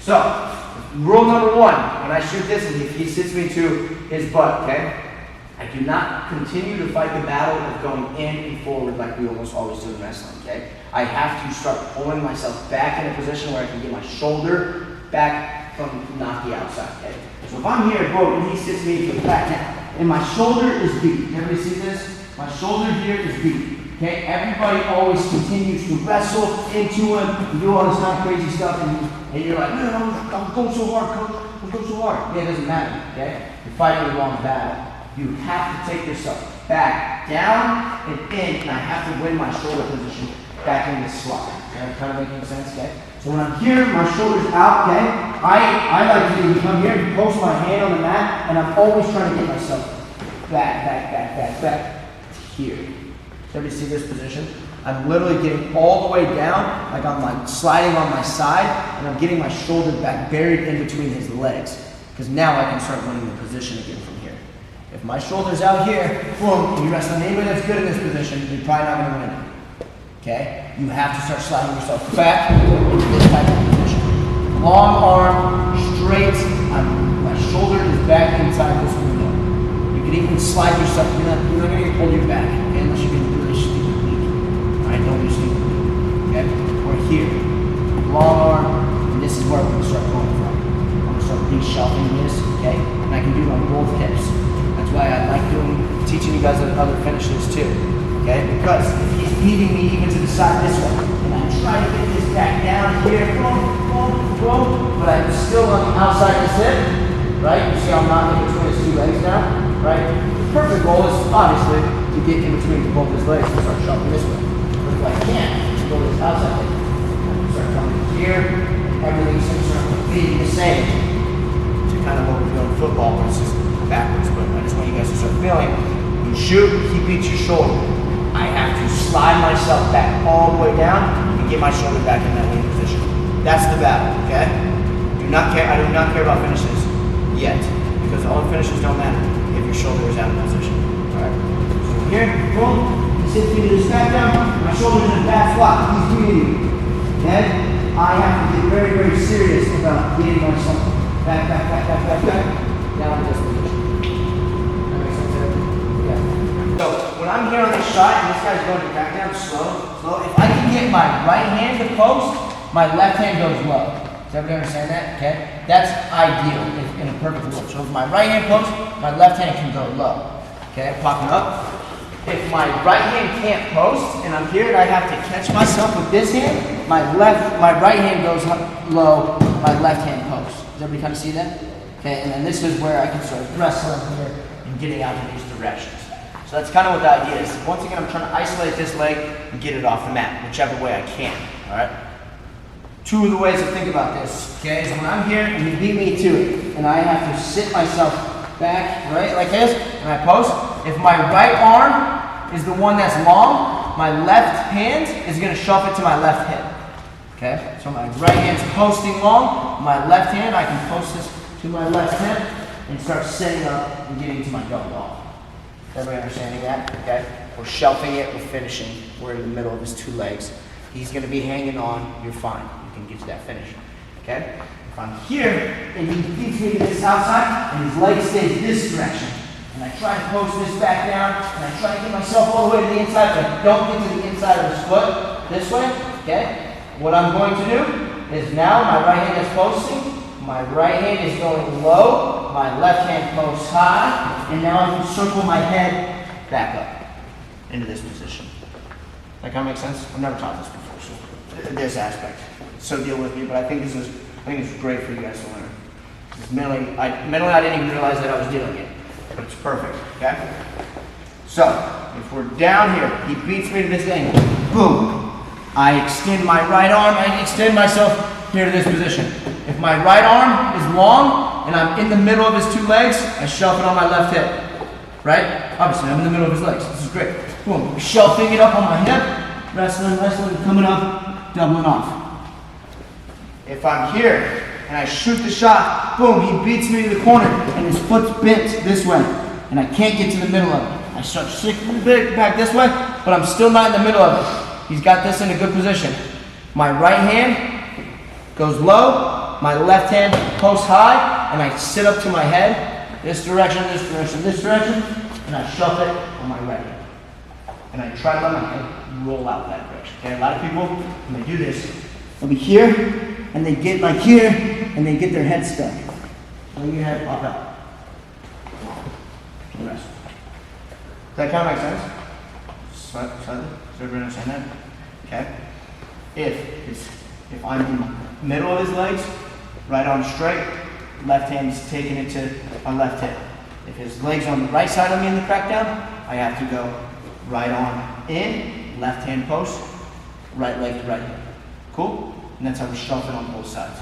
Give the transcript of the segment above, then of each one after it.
So, rule number one, when I shoot this, and he sits me to his butt, okay? I do not continue to fight the battle of going in and forward like we almost always do in wrestling, okay? I have to start pulling myself back in a position where I can get my shoulder back from not the outside, okay? So if I'm here, boom, and he sits me to the back now, and my shoulder is beat. Everybody see this? My shoulder here is beat. Okay, everybody always continues to wrestle into him and do all this kind of crazy stuff, and you're like, no, I'm going so hard, coach. I'm going so hard. Yeah, it doesn't matter, okay? You're fighting the wrong battle. You have to take yourself back, down, and in, and I have to win my shoulder position back in this slot. Okay, kind of making sense, okay? So when I'm here, my shoulder's out, okay? I like to come here and post my hand on the mat, and I'm always trying to get myself back to here. Everybody see this position? I'm literally getting all the way down, like I'm like sliding on my side, and I'm getting my shoulder back buried in between his legs. Because now I can start winning the position again from here. If my shoulder's out here, boom, you wrestle anybody that's good in this position, you're probably not going to win it. Okay? You have to start sliding yourself back into this type of position. Long arm, straight, my shoulder is back inside this window. You can even slide yourself, you're not going to pull your back, okay, unless you can really stupid weak. Alright, don't be stupid weak. Okay? We're here. Long arm, and this is where we're going to start going from. I'm going to start reshelving this, okay? And I can do it on both hips. That's why I like teaching you guys other finishes too. Okay? Because if he's beating me even to the side this way, and I try to get this back down here, boom, but I'm still on the outside of his hip, right? You see how I'm not in between his two legs now, right? The perfect goal is obviously to get in between both his legs and start shuffling this way. But if I can't, go to this outside leg. I start coming here, everything's going to start being the same. To kind of what we do in football, where it's just backwards, but I just want you guys to start feeling. You shoot, he beats your shoulder. I have to slide myself back all the way down and get my shoulder back in that lean position. That's the battle, okay? I do not care about finishes yet, because all finishes don't matter if your shoulder is out of position. Alright? So here, boom, he sits me to the smack down, my shoulder's in a bad spot, he's beating me. Okay? I have to get very, very serious about getting myself back, down to this position. That makes sense, yeah. So, when I'm here on this shot, and this guy's going back down slow, if I can get my right hand to post, my left hand goes low. Does everybody understand that? Okay? That's ideal in a perfect world. So if my right hand posts, my left hand can go low. Okay? Popping up. If my right hand can't post, and I'm here and I have to catch myself with this hand, my right hand goes low, my left hand posts. Does everybody kind of see that? Okay, and then this is where I can start wrestling here and getting out in these directions. So that's kind of what the idea is. Once again, I'm trying to isolate this leg and get it off the mat, whichever way I can, all right? Two of the ways to think about this, okay, is when I'm here and you beat me to it, and I have to sit myself back, right, like this, and I post. If my right arm is the one that's long, my left hand is going to shove it to my left hip, okay? So my right hand's posting long, my left hand, I can post this to my left hip and start setting up and getting to my double off. Everybody understanding that? Okay? We're shelving it, we're finishing. We're in the middle of his two legs. He's going to be hanging on. You're fine. You can get to that finish. Okay? If I'm here and he beats me to this outside and his leg stays this direction, and I try to post this back down and I try to get myself all the way to the inside, but I don't get to the inside of his foot this way, okay? What I'm going to do is now my right hand is posting, my right hand is going low, my left hand posts high, and now I can circle my head back up into this position. That kind of makes sense? I've never taught this before, so this aspect. So deal with me, but I think this is great for you guys to learn. Mentally, I didn't even realize that I was doing it, but it's perfect, okay? So, if we're down here, he beats me to this angle, boom. I extend my right arm, I extend myself here to this position. If my right arm is long and I'm in the middle of his two legs, I shelf it on my left hip, right? Obviously, I'm in the middle of his legs. This is great. Boom, shelving it up on my hip, wrestling, coming up, doubling off. If I'm here and I shoot the shot, boom, he beats me to the corner and his foot's bent this way and I can't get to the middle of it. I start sticking back this way, but I'm still not in the middle of it. He's got this in a good position. My right hand goes low, up, my left hand post high, and I sit up to my head, this direction, this direction, this direction, and I shove it on my right hand. And I try to let my head roll out that direction. Okay, a lot of people, when they do this, they'll be here, and they get like here, and they get their head stuck. Let your head pop out. Rest. Does that kind of make sense? Slightly? Does everybody understand that? Okay. If I'm in the middle of his legs, right arm straight, left hand's taking it to my left hip. If his leg's on the right side of me in the crackdown, I have to go right arm in, left hand post, right leg to right hip. Cool? And that's how we shuffle it on both sides.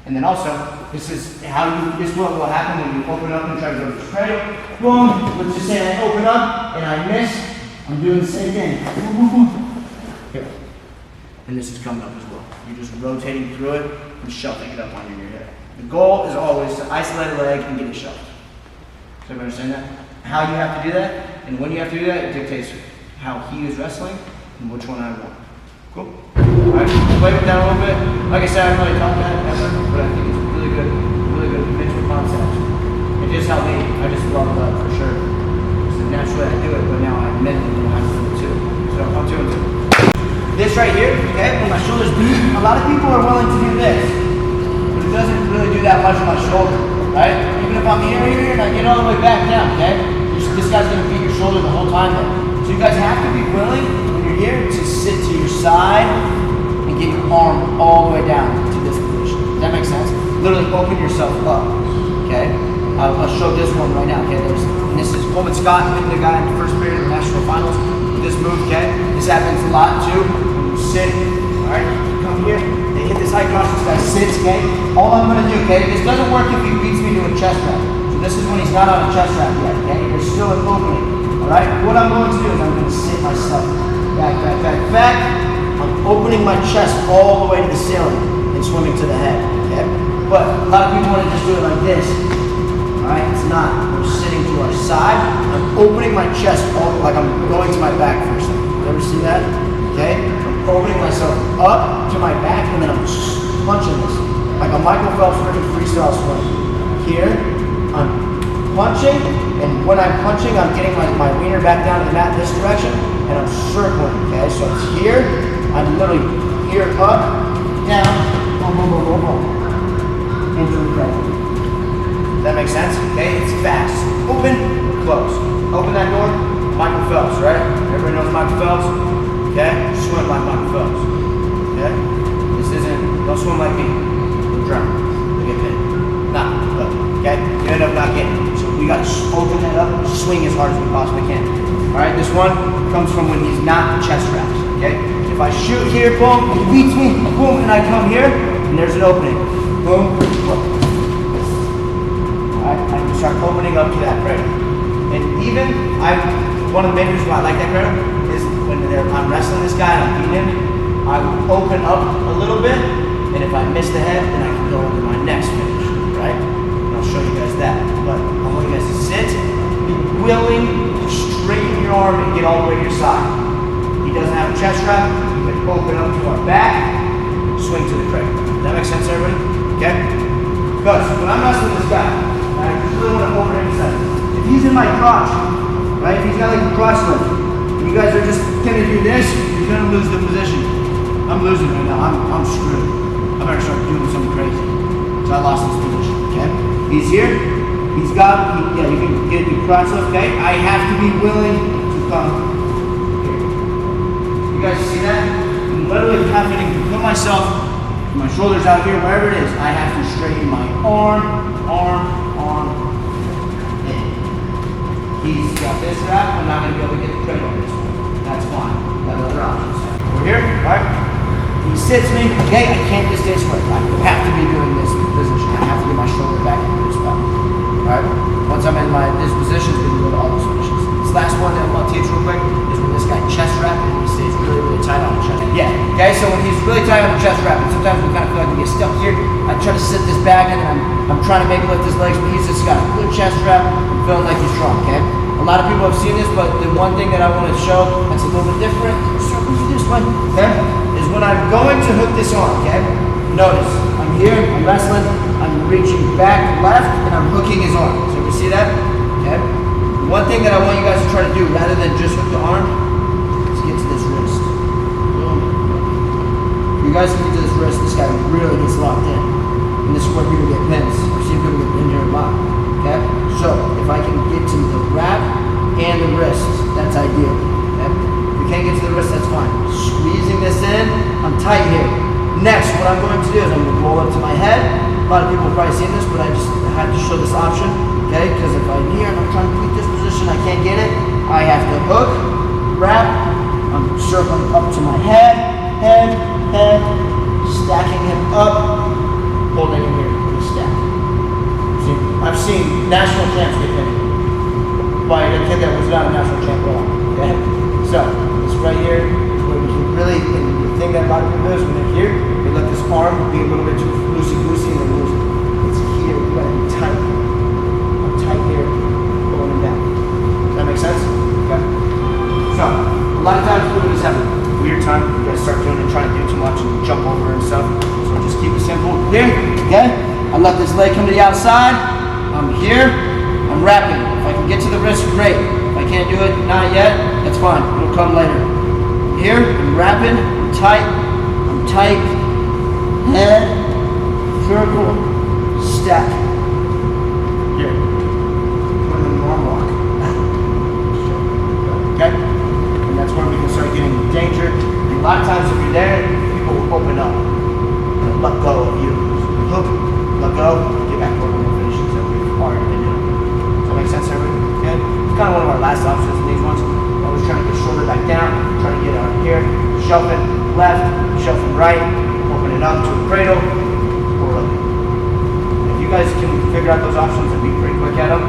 And then also, this is what will happen when you open up and try to go to the cradle. Boom, let's just say I open up and I miss. I'm doing the same thing. Boom, boom, boom. Here. And this is coming up as well. You're just rotating through it and shuffling it up under your hip. The goal is always to isolate a leg and get it shuffled. Does everybody understand that? How you have to do that, and when you have to do that, it dictates how he is wrestling and which one I want. Cool? Alright, play with that a little bit. Like I said, I haven't really talked about it ever, but I think it's a really good mental concept. It just helped me. I just love that for sure. So naturally I do it, but now I mentally know how to do it too. So I'm doing it. This right here, okay, when my shoulder's beat, a lot of people are willing to do this, but it doesn't really do that much on my shoulder, right? Even if I'm here, and I get all the way back down, okay? This guy's gonna beat your shoulder the whole time then. So you guys have to be willing, when you're here, to sit to your side and get your arm all the way down to this position. Does that make sense? Literally open yourself up, okay? I'll show this one right now, okay? And this is Coleman Scott, the guy in the first period of the national finals. This move, okay? This happens a lot too. When you sit, all right? You come here, they hit this high cross, this guy sits, okay? All I'm gonna do, okay? This doesn't work if he beats me to a chest wrap. So this is when he's not on a chest wrap yet, okay? There's still an opening, all right? What I'm going to do is I'm gonna sit myself back, back, back, back. I'm opening my chest all the way to the ceiling and swimming to the head, okay? But a lot of people want to just do it like this. Alright, it's not. We're sitting to our side. I'm opening my chest like I'm going to my back for a second. You ever see that? Okay? I'm opening myself up to my back and then I'm punching this. Like a Michael Phelps freaking freestyle swim. Here, I'm punching, and when I'm punching, I'm getting my wiener back down to the mat this direction, and I'm circling, okay? So it's here, I'm literally here, up, down, boom, boom, boom, boom, boom. Into the cradle. That makes sense? Okay, it's fast. Open, close. Open that door, Michael Phelps, right? Everybody knows Michael Phelps? Okay? Swim like Michael Phelps. Okay? This isn't, don't swim like me. You'll drown. You'll get hit. Not, but, okay? You end up not getting it. So we gotta open that up, swing as hard as we possibly can. Alright, this one comes from when he's not chest wraps. Okay? If I shoot here, boom, he beats me, boom, and I come here, and there's an opening. Boom, boom. I can start opening up to that cradle. And even, one of the main reasons why I like that cradle is when I'm wrestling this guy and I'm beating him, I will open up a little bit, and if I miss the head, then I can go into my next finish, right? And I'll show you guys that. But I want you guys to sit, be willing to straighten your arm and get all the way to your side. He doesn't have a chest wrap, but open up to our back, swing to the cradle. Does that make sense, everybody? Okay? Because when I'm wrestling this guy, I really want to overemphasize. If he's in my crotch, right? If he's got like a crotch lift, and you guys are just gonna do this, you're gonna lose the position. I'm losing right now. I'm screwed. I better start doing something crazy. So I lost this position. Okay? He's here. He's got. You can get the crotch lift. Okay? I have to be willing to come here. You guys see that? I'm literally having to put myself, my shoulders out here, wherever it is. I have to straighten my arm. He's got this wrap, I'm not going to be able to get the cradle on this one. That's fine. Got other options. We're here, alright? He sits me, okay, I can't just stay square. I have to be doing this position. I have to get my shoulder back into this spot. Alright? Once I'm in this position, it's going to go to all those positions. This last one that I'm going to teach real quick is when this guy chest wrap and he stays really, really tight on the chest. Yeah, okay, so when he's really tight on the chest wrap, and sometimes we kind of feel like we get stuck here, I try to sit this bag in and I'm trying to make him lift his legs, but he's just got a good chest wrap and feeling like he's strong, okay? A lot of people have seen this, but the one thing that I want to show that's a little bit different, circles this way, okay, is when I'm going to hook this arm, okay? Notice, I'm here, I'm wrestling, I'm reaching back left, and I'm hooking his arm. So you see that? Okay. One thing that I want you guys to try to do, rather than just hook the arm, is get to this wrist. You guys can get to this wrist, this guy really gets locked in. And this is where people get pins. I've seen people get pinned here a lot. Okay? So, if I can get to the wrap and the wrist, that's ideal. Okay? If you can't get to the wrist, that's fine. Squeezing this in, I'm tight here. Next, what I'm going to do is I'm going to roll up to my head. A lot of people have probably seen this, but I just had to show this option. Okay? Because if I'm here and I'm trying to complete this position, I can't get it. I have to hook, wrap, I'm circling up to my head, stacking him up, holding him here in a stack. See, I've seen national champs get pinned by a kid that was not a national champ at all. Okay? So, this right here is where we can really, and the thing that a lot of people do is when they're here, they let this arm be a little bit too loosey-goosey and they lose it. It's here, you gotta be tight. I'm tight here, pulling him down. Does that make sense? Okay? So, a lot of times people just have a weird time. You guys start doing it, trying to do too much and jump over and stuff. So just keep it simple. Here, okay? I let this leg come to the outside. I'm here. I'm wrapping. If I can get to the wrist, great. If I can't do it, not yet, that's fine. It'll come later. Here, I'm wrapping. I'm tight. I'm tight. Head, circle, stack. Here. Put in the arm walk. Okay? And that's where we can start getting in danger. And a lot of times if you're there, people will open up and let go of you. Hook, let go, get back over the finishes that we've already been doing. Does that make sense, everybody? Okay? It's kind of one of our last options in these ones. Always trying to get shoulder back down, trying to get out here, shuffling left, shuffling right, open it up to a cradle, or hook. If you guys can figure out those options and be pretty quick at them,